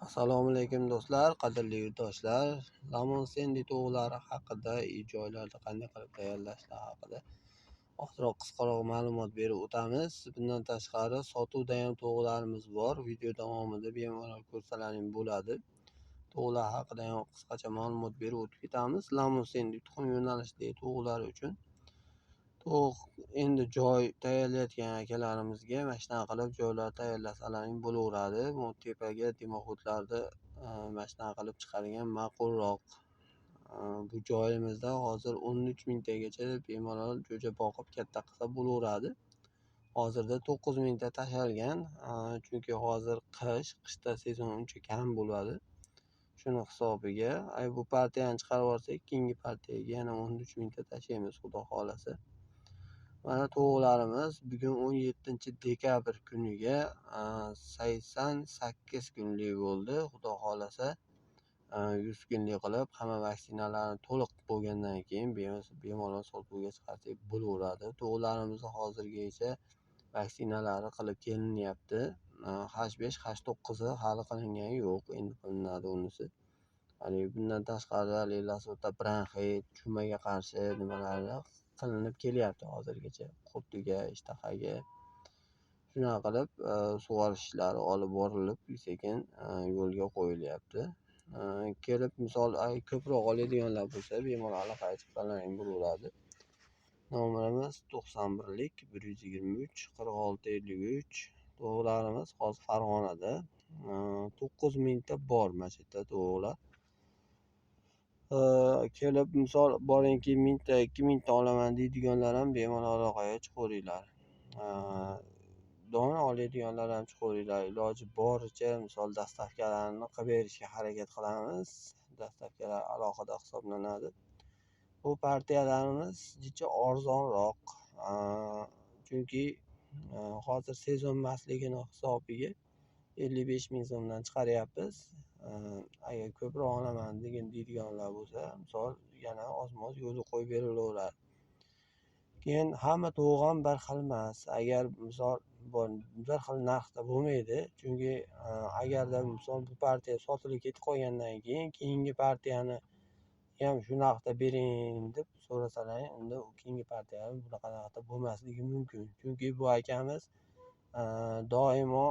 Assalomu alaykum do'stlar, qadrli yurtdoshlar. Lamon Sendi to'g'rilari haqida, joylarda qanday qilib tayyorlashlar haqida ozroq qisqaroq ma'lumot berib o'tamiz. Bundan tashqari sotuvda ham to'g'rilarimiz bor. Video davomida bemalol ko'rsalaring bo'ladi. To'g'rilar haqida ham qisqacha ma'lumot berib o'tib ketamiz. Lamon Sendi tuxum yo'nalishidagi to'g'rilar uchun endi joy tayyorlayotgan akalarimizga mana shunaqa qilib joylar tayyorlasalaring bo'laveradi. Bu tepaga dimoxodlarni mana shunaqa qilib chiqargan ma'qulroq. Bu joyimizda hozir 13 mingtagacha bemalol jo'ja boqib katta qilsa bo'laveradi. Hozirda 9 mingta tashalgan, chunki hozir qishda sezon uncha kam bo'ladi. Shuni hisobiga bu partiyani chiqarib yuborsak, keyingi partiyaga yana 13 mingta tashlaymiz, xudo xolasa. Mana to'g'rilarimiz bugun 17-dekabr kuniga 88 kunlik bo'ldi. Xudo xolasa 100 kunlik qilib hamma vaksinalarni to'liq bo'lgandan keyin bemalol sotuvga chiqarsak bo'laveradi. To'g'rilarimizni hozirgacha vaksinalari qilib kelinyapti. H5, H9 hali qilingani yo'q, endi qilinadi unisi. Bundan tashqari lasota, bronxit, chumaga qarshi nimalarni qilinib kelyapti hozirgacha. Qurtiga, ishtahaga shunaqa qilib sug'orish ishlari olib borilib sekin yo'lga qo'yilyapti. Kelib misol ko'proq oladiganlar bo'lsa bemalol aloqaga chiqsalaring bo'laveradi. Nomerimiz 91lik 123 46 53. To'g'rilarimiz hozir Farg'onada 9 mingta bor mana shu yerda to'g'rilar. Kelib misol boringki 1000 ta 2000 ta olaman deydiganlar ham bemalol aloqaga chiqaveringlar. Dona oladiganlar ham chiqaveringlar. Iloji boricha misol dastavkalarni qilib berishga harakat qilamiz. Dastavkalar alohida hisoblanadi. Bu partiyalarimiz jicha arzonroq, chunki hozir sezon emasligini hisobiga 55 ming so'mdan chiqaryapmiz. Agar ko'proq olaman deydiganlar bo'lsa, misol yana oz-moz yo'lga qo'yib berilaveradi. Keyin hamma to'g'ri ham bir xil emas. Agar misol bir xil narxda bo'lmaydi, chunki agarda misol bu partiya sotilib ketib qolgandan keyin keyingi partiyani ham shu narxda bering deb so'rasalaring, unda keyingi partiya bunaqa narxda bo'lmasligi mumkin. Chunki bu akamiz doimo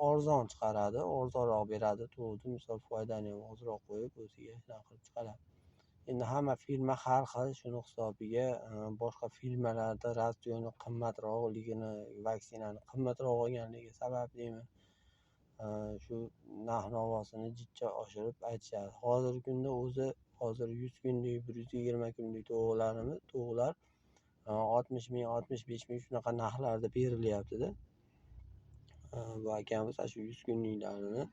arzon chiqaradi, arzonroq beradi. To'g'ri, misol foydani ham ozroq qo'yib o'ziga shunaqa qilib chiqaradi. Endi hamma firma har xil, shuni hisobiga boshqa firmalarda ratsioni qimmatroqligini, vaksinani qimmatroq olganligi sabablimi shu narx-navosini jicha oshirib aytishadi. Hozirgi kunda o'zi 100 kunlik, 120 kunlik to'g'rilar 60 ming, 65 ming shunaqa narxlarda berilyapti-da. Bu akamiz shu 100 kunliklarini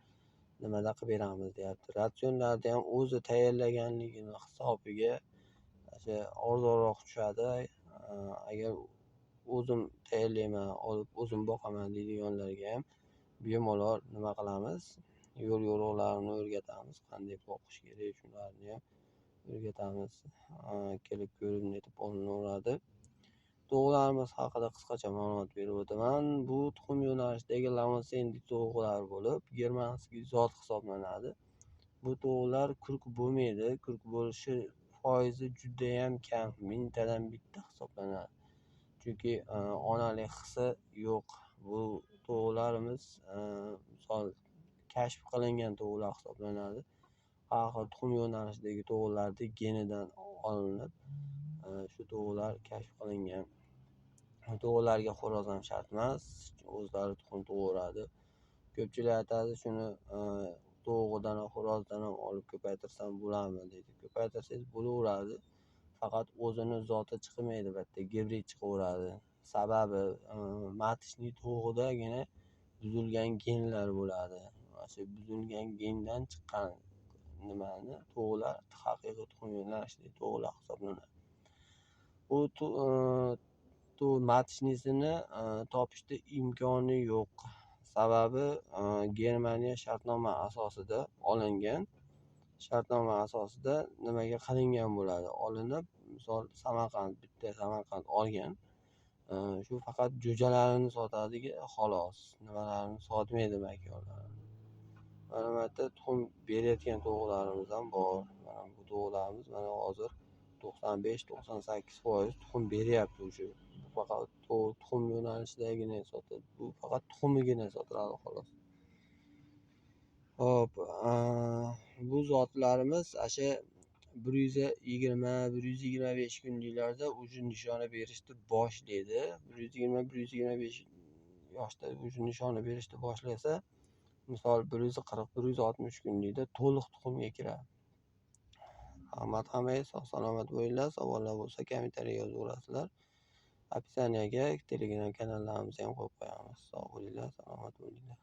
nimada qilib beramiz deyapti. Ratsionlarni ham o'zi tayyorlaganligini hisobiga arzonroq tushadi. Agar o'zim tayyorlayman, olib o'zim boqaman deydiganlarga ham bemalol nima qilamiz? Yo'l yo'riqlarini o'rgatamiz, qanday boqish kerak, shularni ham o'rgatamiz. Kelib ko'rib netib olinaveradi. To'g'rilarimiz haqida qisqacha ma'lumot berib o'taman. Bu tuxum yo'nalishidagi Lamon Sendi to'g'rilar bo'lib, germanskiy zot hisoblanadi. Bu to'g'rilar kurk bo'lmaydi. Kurk bo'lishi foizi juda ham kam, mingtadan bitta hisoblanadi. Chunki onalik hissi yo'q. Bu to'g'rilarimiz misol kashf qilingan to'g'rilar hisoblanadi. Har xil tuxum yo'nalishidagi to'g'rilarni genidan olinib, shu to'g'rilar kashf qilingan. To'g'rilarga xo'roz ham shart emas, o'zlari tuxum tug'diradi. Ko'pchilik aytadi, shuni to'g'ridan ham xo'rozdan ham olib ko'paytirsam bo'ladimi deydi. Ko'paytirsangiz bo'laveradi. Faqat o'zini zoti chiqmaydi, bitta gibrid chiqaveradi. Sababi matishli to'g'ridagina buzilgan genlar bo'ladi. Shu buzilgan gendan chiqqan nimani to'g'rilar haqiqiy tuxum yo'nalishidagi to'g'rilar hisoblanadi. Bu matishnisini topishda imkoni yo'q. Sababi Germaniya shartnoma asosida olingan. Shartnoma asosida nimaga qilingan bo'ladi? Olinib, misol bitta Samarqand olgan. Shu faqat jo'jalarini sotadi xolos. Nimalarini sotmaydi makorlarni. mana bu yerda tuxum berayotgan tovuqlarimiz ham bor. Mana bu tovuqlarimiz mana hozir 95-98% tuxum beryapti o'sha. Bu faqat tuxum yo'nalishidagina sotadi. Bu faqat tuxumigina sotiladi xolos. Hop, bu zotlarimiz asha 120-125 kunliklarda ujun nishoni berishni boshlaydi. 120-125 yoshda ujun nishoni berishni boshlasa, misol 140-160 kunlikda to'liq tuxumga kiradi. Rahmat hammaga, sog' salomat bo'linglar. Savollar bo'lsa kommentariy yozaverasizlar. Opisiyaga Telegram kanallarimizni ham qo'yib qo'yamiz. Sog' bo'linglar, salomat bo'linglar.